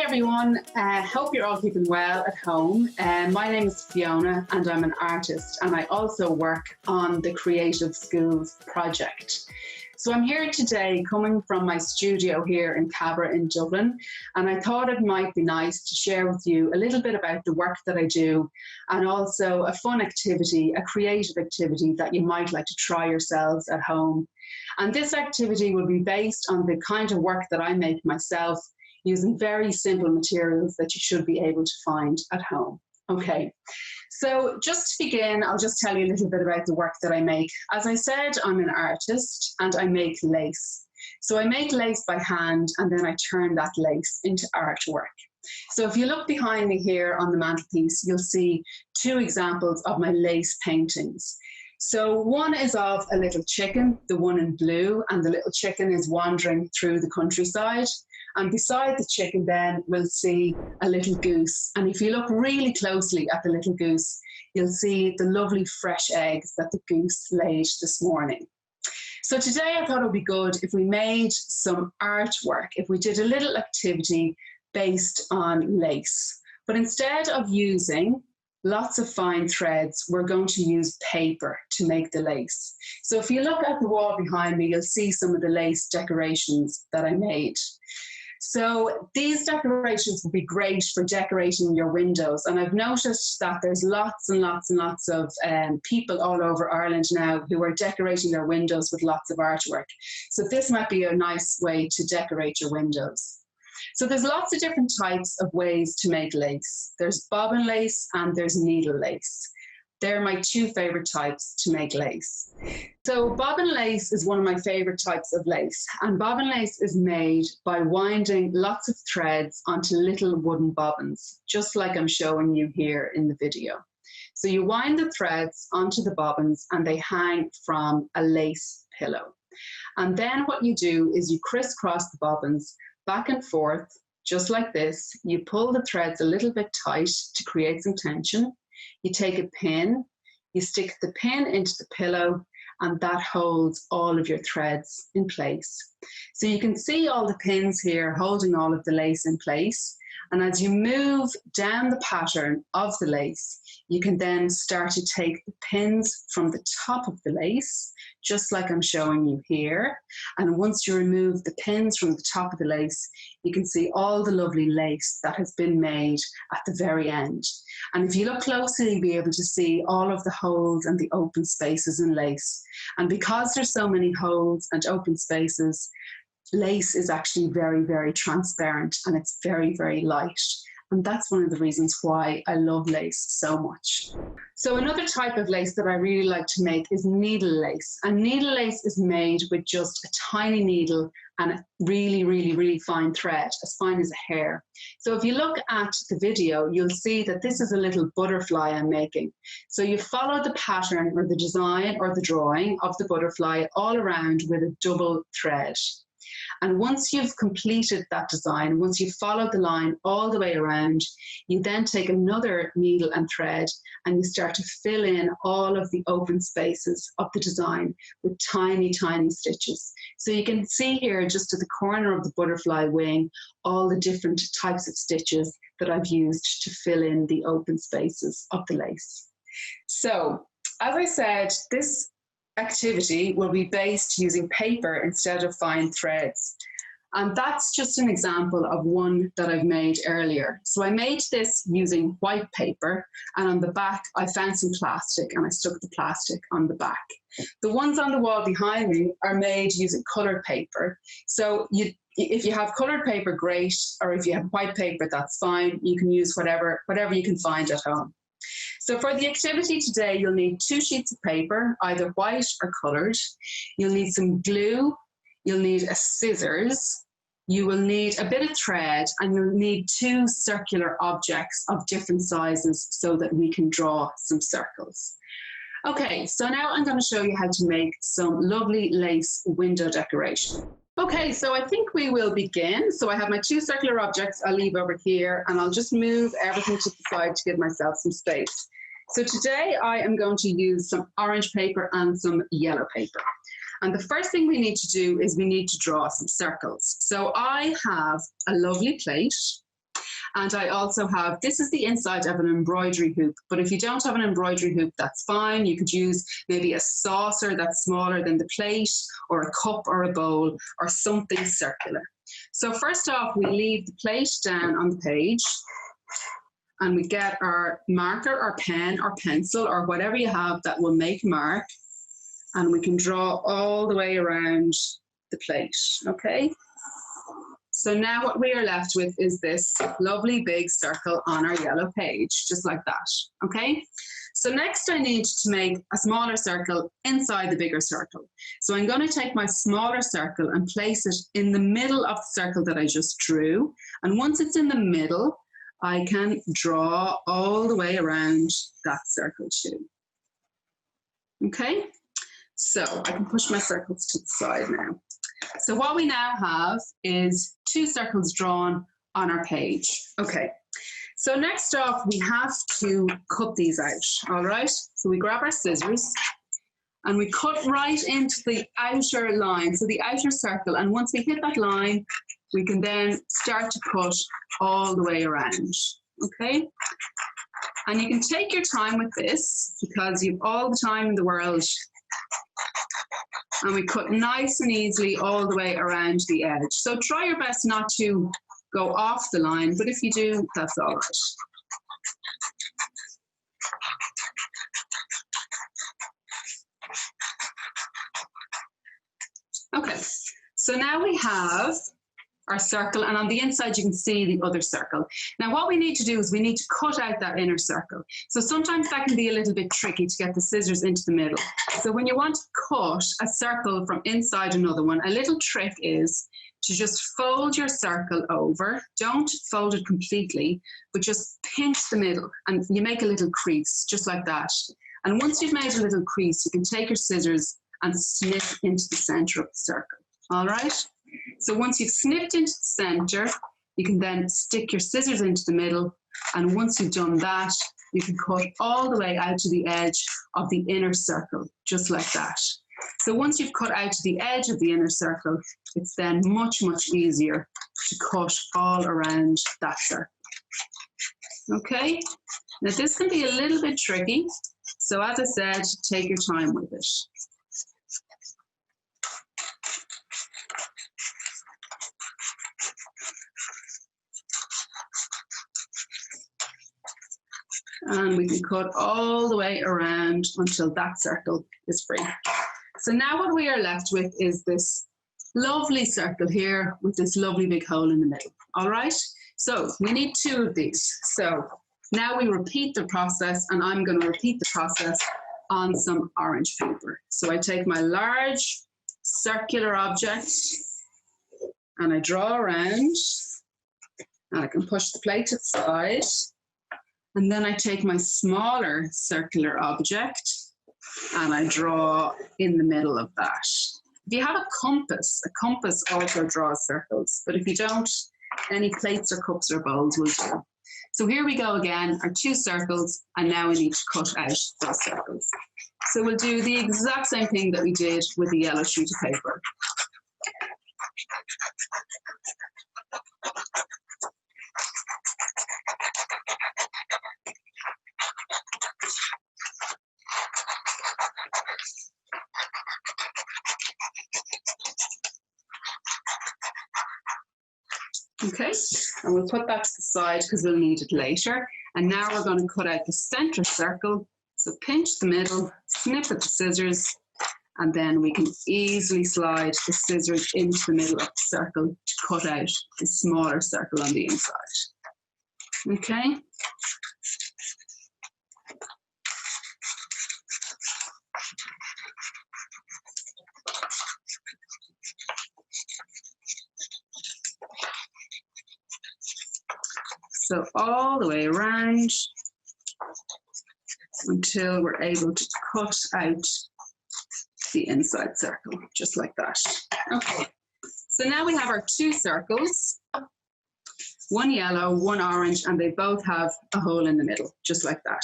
everyone, hope you're all keeping well at home. My name is Fiona and I'm an artist, and I also work on the Creative Schools project. So I'm here today coming from my studio here in Cabra in Dublin, and I thought it might be nice to share with you a little bit about the work that I do, and also a fun activity, a creative activity that you might like to try yourselves at home. And this activity will be based on the kind of work that I make myself, using very simple materials that you should be able to find at home. Okay, so just to begin, I'll just tell you a little bit about the work that I make. As I said, I'm an artist and I make lace. So I make lace by hand and then I turn that lace into artwork. So if you look behind me here on the mantelpiece, you'll see two examples of my lace paintings. So one is of a little chicken, the one in blue, and the little chicken is wandering through the countryside. And beside the chicken then we'll see a little goose. And if you look really closely at the little goose, you'll see the lovely fresh eggs that the goose laid this morning. So today I thought it would be good if we made some artwork, if we did a little activity based on lace. But instead of using lots of fine threads, we're going to use paper to make the lace. So if you look at the wall behind me, you'll see some of the lace decorations that I made. So these decorations will be great for decorating your windows. And I've noticed that there's lots and lots and lots of people all over Ireland now who are decorating their windows with lots of artwork. So this might be a nice way to decorate your windows. So there's lots of different types of ways to make lace. There's bobbin lace and there's needle lace. They're my two favorite types to make lace. So bobbin lace is one of my favorite types of lace, and bobbin lace is made by winding lots of threads onto little wooden bobbins, just like I'm showing you here in the video. So you wind the threads onto the bobbins and they hang from a lace pillow. And then what you do is you crisscross the bobbins back and forth, just like this. You pull the threads a little bit tight to create some tension. You take a pin, you stick the pin into the pillow, and that holds all of your threads in place. So you can see all the pins here holding all of the lace in place. And as you move down the pattern of the lace, you can then start to take the pins from the top of the lace, just like I'm showing you here. And once you remove the pins from the top of the lace, you can see all the lovely lace that has been made at the very end. And if you look closely, you'll be able to see all of the holes and the open spaces in lace. And because there's so many holes and open spaces, lace is actually very, very transparent and it's very, very light. And that's one of the reasons why I love lace so much. So another type of lace that I really like to make is needle lace. And needle lace is made with just a tiny needle and a really, really, really fine thread, as fine as a hair. So if you look at the video, you'll see that this is a little butterfly I'm making. So you follow the pattern or the design or the drawing of the butterfly all around with a double thread. And once you've completed that design, once you've followed the line all the way around, you then take another needle and thread and you start to fill in all of the open spaces of the design with tiny, tiny stitches. So you can see here just at the corner of the butterfly wing, all the different types of stitches that I've used to fill in the open spaces of the lace. So, as I said, this activity will be based using paper instead of fine threads. And that's just an example of one that I've made earlier. So I made this using white paper, and on the back I found some plastic and I stuck the plastic on the back. The ones on the wall behind me are made using coloured paper. So if you have coloured paper, great, or if you have white paper, that's fine. You can use whatever you can find at home. So for the activity today, you'll need 2 sheets of paper, either white or coloured. You'll need some glue. You'll need a scissors. You will need a bit of thread, and you'll need 2 circular objects of different sizes so that we can draw some circles. Okay, so now I'm going to show you how to make some lovely lace window decoration. Okay, so I think we will begin. So I have my 2 circular objects I'll leave over here, and I'll just move everything to the side to give myself some space. So today I am going to use some orange paper and some yellow paper. And the first thing we need to do is we need to draw some circles. So I have a lovely plate, And I also have, this is the inside of an embroidery hoop, but if you don't have an embroidery hoop, that's fine. You could use maybe a saucer that's smaller than the plate, or a cup or a bowl, or something circular. So first off, we leave the plate down on the page, and we get our marker or pen or pencil or whatever you have that will make a mark, and we can draw all the way around the plate, okay? So now what we are left with is this lovely big circle on our yellow page, just like that, okay? So next I need to make a smaller circle inside the bigger circle. So I'm going to take my smaller circle and place it in the middle of the circle that I just drew. And once it's in the middle, I can draw all the way around that circle too. Okay, so I can push my circles to the side now. So what we now have is 2 circles drawn on our page. Okay, so next off we have to cut these out, all right? So we grab our scissors and we cut right into the outer line, so the outer circle, and once we hit that line, we can then start to cut all the way around, okay? And you can take your time with this because you've all the time in the world. And we cut nice and easily all the way around the edge. So try your best not to go off the line, but if you do, that's all right. Okay, so now we have our circle, and on the inside you can see the other circle. Now what we need to do is we need to cut out that inner circle. So sometimes that can be a little bit tricky to get the scissors into the middle. So when you want to cut a circle from inside another one, a little trick is to just fold your circle over. Don't fold it completely, but just pinch the middle and you make a little crease, just like that. And once you've made a little crease, you can take your scissors and snip into the center of the circle, all right? So once you've snipped into the center, you can then stick your scissors into the middle, and once you've done that, you can cut all the way out to the edge of the inner circle, just like that. So once you've cut out to the edge of the inner circle, it's then much, much easier to cut all around that circle. Okay, now this can be a little bit tricky, so as I said, take your time with it. And we can cut all the way around until that circle is free. So now what we are left with is this lovely circle here with this lovely big hole in the middle. All right, so we need 2 of these. So now we repeat the process, and I'm going to repeat the process on some orange paper. So I take my large circular object and I draw around, and I can push the plate to the side. And then I take my smaller circular object and I draw in the middle of that. If you have a compass also draws circles, but if you don't, any plates or cups or bowls will do. So here we go again, our 2 circles, and now we need to cut out those circles. So we'll do the exact same thing that we did with the yellow sheet of paper. Okay, and we'll put that to the side because we'll need it later. And now we're going to cut out the center circle. So pinch the middle, snip at the scissors, and then we can easily slide the scissors into the middle of the circle to cut out the smaller circle on the inside. Okay. So all the way around until we're able to cut out the inside circle, just like that. Okay, so now we have our 2 circles, 1 yellow, 1 orange, and they both have a hole in the middle, just like that.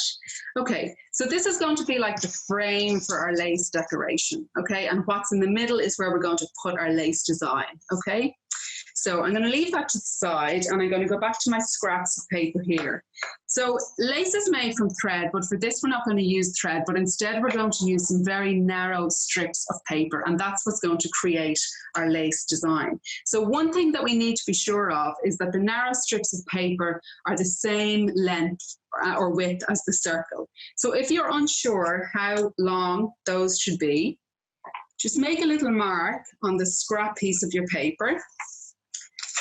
Okay, so this is going to be like the frame for our lace decoration, okay? And what's in the middle is where we're going to put our lace design, okay? So I'm going to leave that to the side, and I'm going to go back to my scraps of paper here. So lace is made from thread, but for this we're not going to use thread, but instead we're going to use some very narrow strips of paper, and that's what's going to create our lace design. So one thing that we need to be sure of is that the narrow strips of paper are the same length or width as the circle. So if you're unsure how long those should be, just make a little mark on the scrap piece of your paper.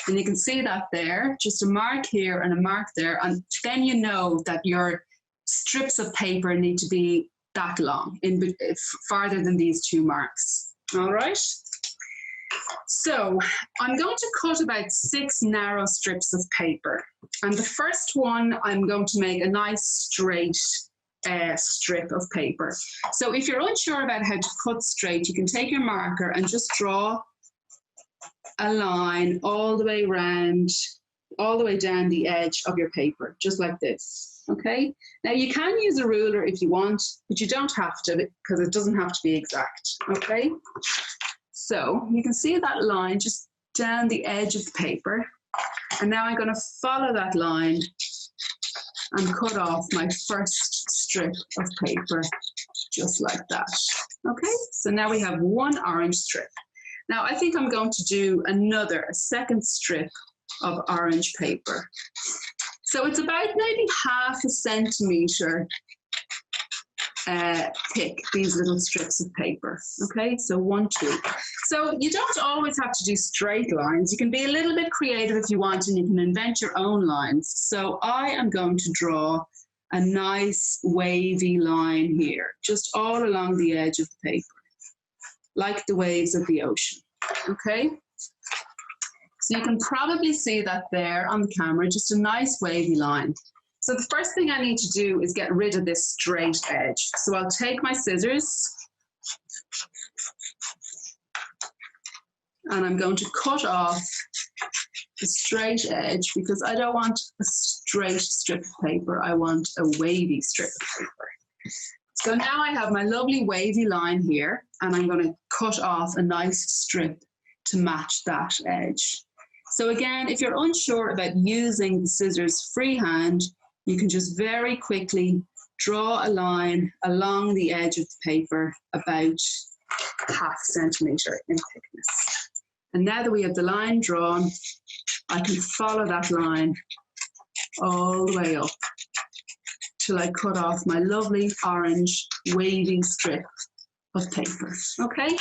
And you can see that there, just a mark here and a mark there. And then you know that your strips of paper need to be that long, farther than these 2 marks. All right. So I'm going to cut about 6 narrow strips of paper. And the first one, I'm going to make a nice straight strip of paper. So if you're unsure about how to cut straight, you can take your marker and just draw a line all the way around, all the way down the edge of your paper, just like this. Okay. Now you can use a ruler if you want, but you don't have to, because it doesn't have to be exact. Okay. So you can see that line just down the edge of the paper. And now I'm going to follow that line and cut off my first strip of paper, just like that. Okay. So now we have 1 orange strip. Now I think I'm going to do a second strip of orange paper. So it's about maybe ½ centimeter thick, these little strips of paper. Okay, so 1, 2. So you don't always have to do straight lines. You can be a little bit creative if you want, and you can invent your own lines. So I am going to draw a nice wavy line here, just all along the edge of the paper, like the waves of the ocean. Okay, so you can probably see that there on the camera, just a nice wavy line. So the first thing I need to do is get rid of this straight edge. So I'll take my scissors and I'm going to cut off the straight edge, because I don't want a straight strip of paper. I want a wavy strip of paper. So now I have my lovely wavy line here, and I'm going to cut off a nice strip to match that edge. So again, if you're unsure about using the scissors freehand, you can just very quickly draw a line along the edge of the paper about ½ centimeter in thickness. And now that we have the line drawn, I can follow that line all the way up till I cut off my lovely orange wavy strip of paper. Okay,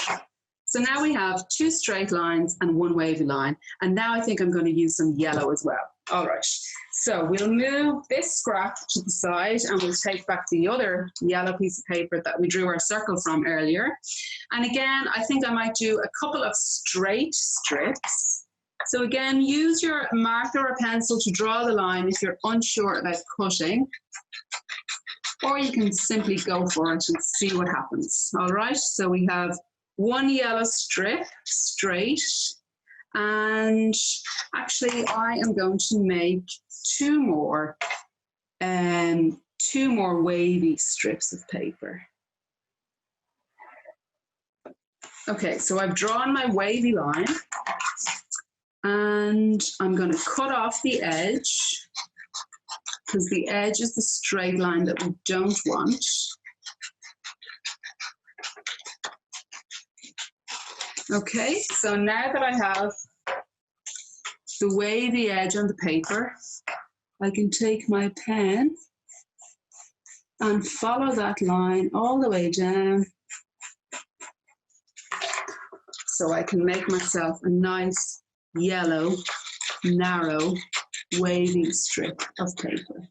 so now we have 2 straight lines and 1 wavy line. And now I think I'm going to use some yellow as well. All right, so we'll move this scrap to the side and we'll take back the other yellow piece of paper that we drew our circle from earlier. And again, I think I might do a couple of straight strips. So again, use your marker or pencil to draw the line if you're unsure about cutting, or you can simply go for it and see what happens. All right, so we have 1 yellow strip straight, and actually I am going to make 2 more wavy strips of paper. Okay, so I've drawn my wavy line, and I'm going to cut off the edge, because the edge is the straight line that we don't want. Okay, so now that I have the wavy edge on the paper, I can take my pen and follow that line all the way down, so I can make myself a nice yellow, narrow, wavy strip of paper.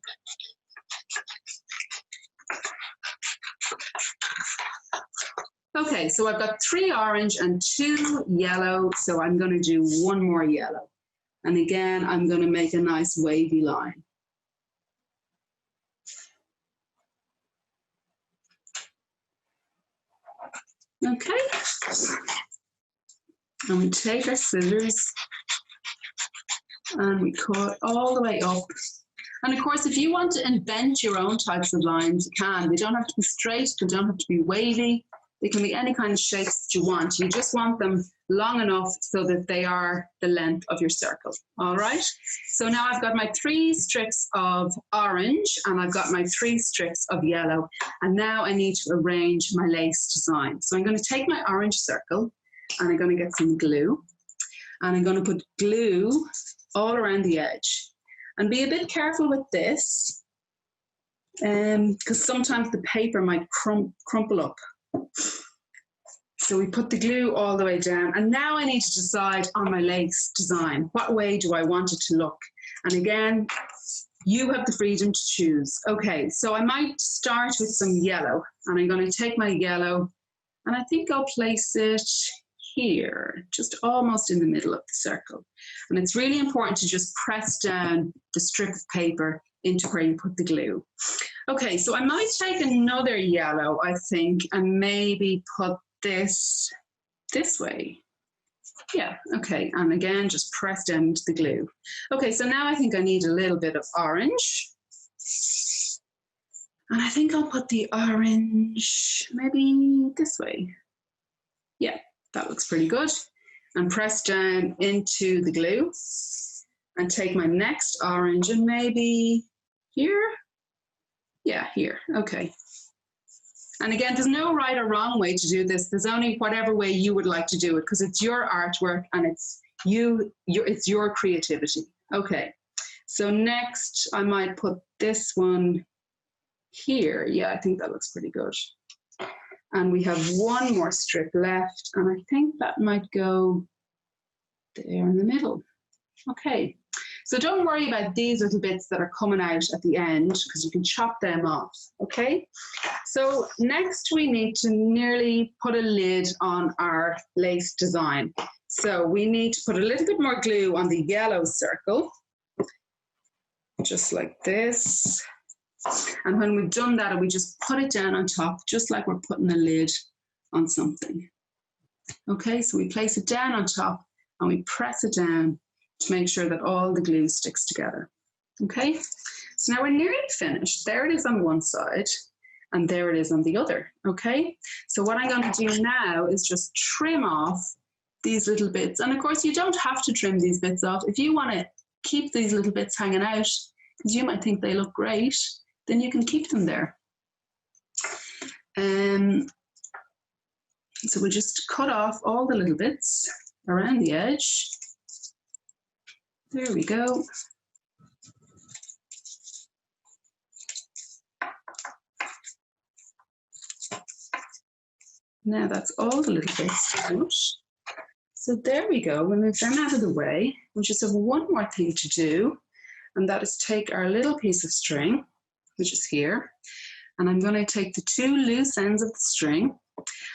Okay, so I've got 3 orange and 2 yellow, so I'm going to do 1 more yellow. And again, I'm going to make a nice wavy line. Okay, and we take our scissors and we cut all the way up. And of course, if you want to invent your own types of lines, you can. They don't have to be straight, they don't have to be wavy. They can be any kind of shapes that you want. You just want them long enough so that they are the length of your circle. All right. So now I've got my 3 strips of orange and I've got my 3 strips of yellow. And now I need to arrange my lace design. So I'm going to take my orange circle and I'm going to get some glue. And I'm going to put glue all around the edge. And be a bit careful with this, because sometimes the paper might crumple up. So we put the glue all the way down. And now I need to decide on my lace design. What way do I want it to look? And again, you have the freedom to choose. Okay, so I might start with some yellow. And I'm going to take my yellow and I think I'll place it here, just almost in the middle of the circle. And it's really important to just press down the strip of paper into where you put the glue. Okay, so I might take another yellow, I think, and maybe put this way. Yeah, okay, and again, just press down into the glue. Okay, so now I think I need a little bit of orange. And I think I'll put the orange maybe this way. Yeah. That looks pretty good. And press down into the glue and take my next orange and maybe here. Yeah, here. Okay. And again, there's no right or wrong way to do this. There's only whatever way you would like to do it because it's your artwork and it's your creativity. Okay. So next I might put this one here. Yeah, I think that looks pretty good. And we have one more strip left, and I think that might go there in the middle. Okay, so don't worry about these little bits that are coming out at the end because you can chop them off, okay? So next we need to nearly put a lid on our lace design. So we need to put a little bit more glue on the yellow circle, just like this. And when we've done that, we just put it down on top, just like we're putting a lid on something. Okay, so we place it down on top and we press it down to make sure that all the glue sticks together. Okay, so now we're nearly finished. There it is on one side and there it is on the other. Okay, so what I'm going to do now is just trim off these little bits. And of course, you don't have to trim these bits off. If you want to keep these little bits hanging out, because you might think they look great, then you can keep them there. So we'll just cut off all the little bits around the edge. There we go. Now that's all the little bits out. So there we go. We'll move them out of the way. We just have one more thing to do, and that is take our little piece of string, which is here, and I'm going to take the 2 loose ends of the string,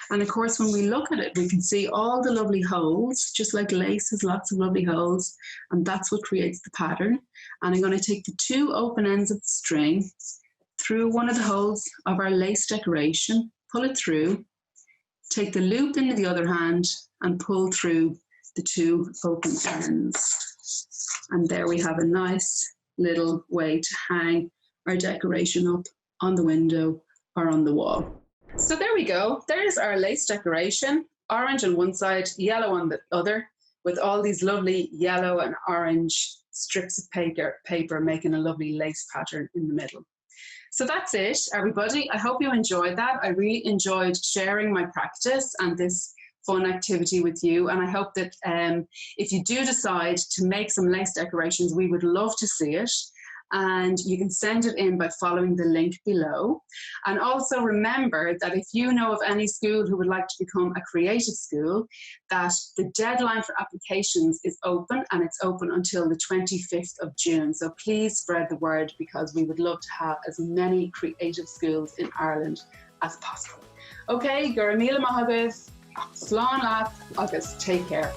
and of course when we look at it we can see all the lovely holes, just like lace has lots of lovely holes, and that's what creates the pattern. And I'm going to take the 2 open ends of the string through one of the holes of our lace decoration, pull it through, take the loop into the other hand and pull through the 2 open ends, and there we have a nice little way to hang our decoration up on the window or on the wall. So there we go. There's our lace decoration, orange on one side, yellow on the other, with all these lovely yellow and orange strips of paper making a lovely lace pattern in the middle. So that's it, everybody. I hope you enjoyed that. I really enjoyed sharing my practice and this fun activity with you. And I hope that if you do decide to make some lace decorations, we would love to see it. And you can send it in by following the link below. And also remember that if you know of any school who would like to become a creative school, that the deadline for applications is open, and it's open until the 25th of June. So please spread the word, because we would love to have as many creative schools in Ireland as possible. Okay, Gura Mila Mahaguz, Slán Lath, August, take care.